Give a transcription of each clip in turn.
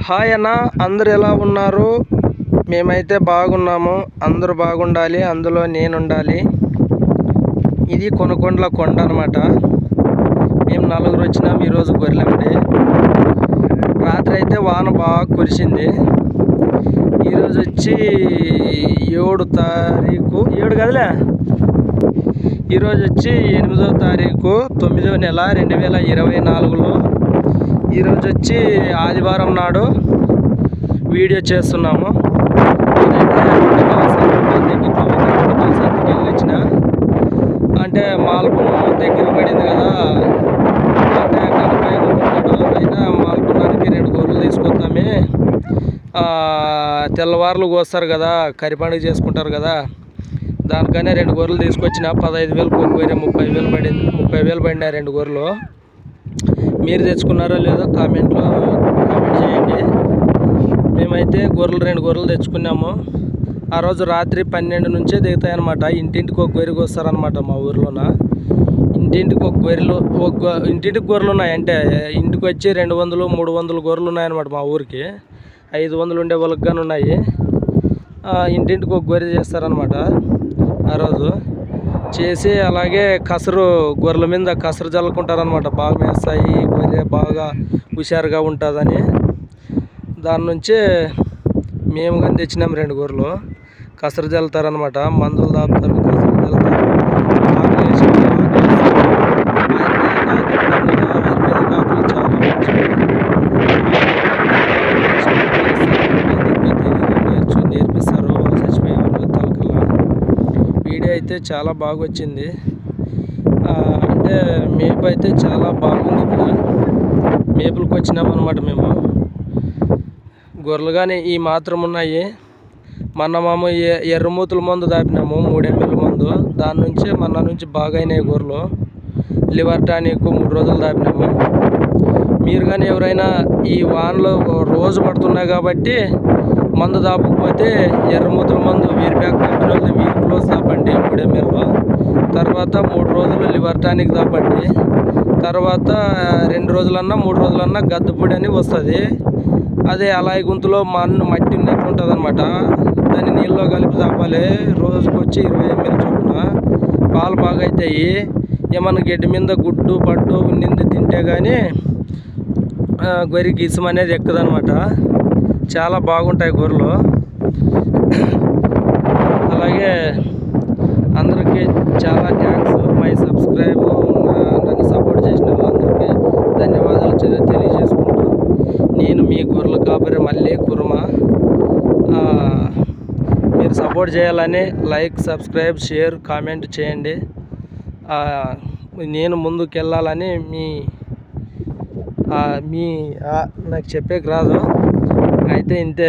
Hi అన్న, అందరు ఎలా ఉన్నారు? మేమైతే బాగున్నాము. అందరూ బాగుండాలి, అందులో నేను ఉండాలి. ఇది కొనకొండల కొండ అనమాట. మేము నలుగురు వచ్చినాం ఈరోజు గొర్రెలండి. రాత్రి అయితే వాన బాగా కురిసింది. ఈరోజు వచ్చి 7 తారీఖు 7 కదలే, ఈరోజు వచ్చి 8వ తారీఖు 9వ నెల 2024లో. ఈరోజు వచ్చి ఆదివారం నాడు వీడియో చేస్తున్నాము. సంతకి వచ్చిన అంటే మాల్పురం దగ్గర పడింది కదా, అంటే కనపయ్య అయినా మాల్పురానికి 2 గొర్రెలు తీసుకొస్తామే. తెల్లవారులు కోస్తారు కదా, కరి పండుగ చేసుకుంటారు కదా, దానికనే 2 గొర్రెలు తీసుకొచ్చిన. 15,000 ఒక గొర్రె 30,000 పడింది. 30,000 పడినా 2 గొర్రెలు. మీరు తెచ్చుకున్నారో లేదో కామెంట్ చేయండి. మేమైతే 2 గొర్రెలు తెచ్చుకున్నాము. ఆ రోజు రాత్రి 12 నుంచే దిగుతాయన్నమాట. ఇంటింటికి ఒక గొర్రెకి వస్తారనమాట మా ఊర్లోన. ఇంటింటికి గొర్రెలు ఉన్నాయి. అంటే ఇంటికి వచ్చి 200 300 గొర్రెలు ఉన్నాయన్నమాట. మా ఊరికి 500 ఉండే వాళ్ళకి కానీ ఉన్నాయి. ఇంటింటికి ఒక గొర్రె చేస్తారనమాట ఆ రోజు చేసి. అలాగే గొర్రెల మీద కసరు చల్లుకుంటారనమాట. బాగా మేస్తాయి, గొర్రె బాగా హుషారుగా ఉంటుందని. దాని నుంచే మేము కానీ తెచ్చినాం 2 గొర్రెలు. కసరు చల్లుతారనమాట, మందులు దాపుతారు, కసరు చల్లుతారు. నేర్పిస్తారు వాళ్ళు చచ్చిపోయే వాళ్ళు తలకల్లా. వీడియో అయితే చాలా బాగా వచ్చింది. అంటే మేపు అయితే చాలా బాగుంది. ఇక్కడ మేపులకు వచ్చినామన్నమాట మేము. గొర్రెలు కానీ ఈ మాత్రం ఉన్నాయి. మాము ఎర్రమూతుల మందు దాపినాము, 3 ml మందు. దాని నుంచి నుంచి బాగా అయినాయి గొర్రెలు. లివర్ టానిక్ 3 రోజులు దాపినాము. మీరు కానీ ఎవరైనా ఈ వానలో రోజు పడుతున్నాయి కాబట్టి మందు దాపకపోతే ఎర్రమూతుల మందు వీరిబ్యాక్ కంపెనీ వీరి క్లోజ్ దాపండి 3 ml. తర్వాత 3 రోజులు లివర్ టానిక్ దాపండి. తర్వాత 2 రోజులన్నా 3 రోజులన్నా గద్దపొడి అని వస్తుంది. అదే అలాయి గుంతులో మట్టి ఉన్నట్లు ఉంటుంది అనమాట. దాన్ని నీళ్ళలో కలిపి దాపాలి. రోజుకి వచ్చి 20 ml చొప్పున. పాలు బాగా అవుతాయి. ఏమన్నా గడ్డి మీద గుడ్డు పట్టు నింది తింటే కానీ గొర్రెకి ఇసుమ అనేది ఎక్కుదనమాట. చాలా బాగుంటాయి గొర్రెలు. అలాగే అందరికీ చాలా థ్యాంక్స్. మై సబ్స్క్రైబ్ నన్ను సపోర్ట్ చేసిన వాళ్ళందరికీ ధన్యవాదాలు తెలియజేసుకుంటూ, నేను మీ గొర్రెల కాపరి మళ్ళీ కుర్మ. మీరు సపోర్ట్ చేయాలని లైక్, సబ్స్క్రైబ్, షేర్, కామెంట్ చేయండి. నేను ముందుకు వెళ్ళాలని నాకు చెప్పేకి రాదు. అయితే ఇంతే.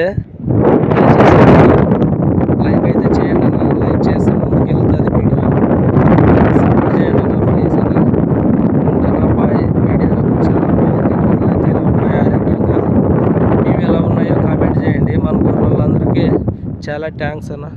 లైక్ అయితే చేయండి అన్న. లైక్ చేస్తే ముందుకు వెళ్తుంది వీడియో. సపోర్ట్ చేయండి అన్న, ప్లీజ్ అన్న. ఉంటానా, బాయ్. వీడియో చాలా బాగుంది. గొర్రెలు అయితే ఎలా ఉన్నాయో ఆరోగ్యంగా, మేము ఎలా ఉన్నాయో కామెంట్ చేయండి. మన గొర్రెలందరికీ చాలా థ్యాంక్స్ అన్న.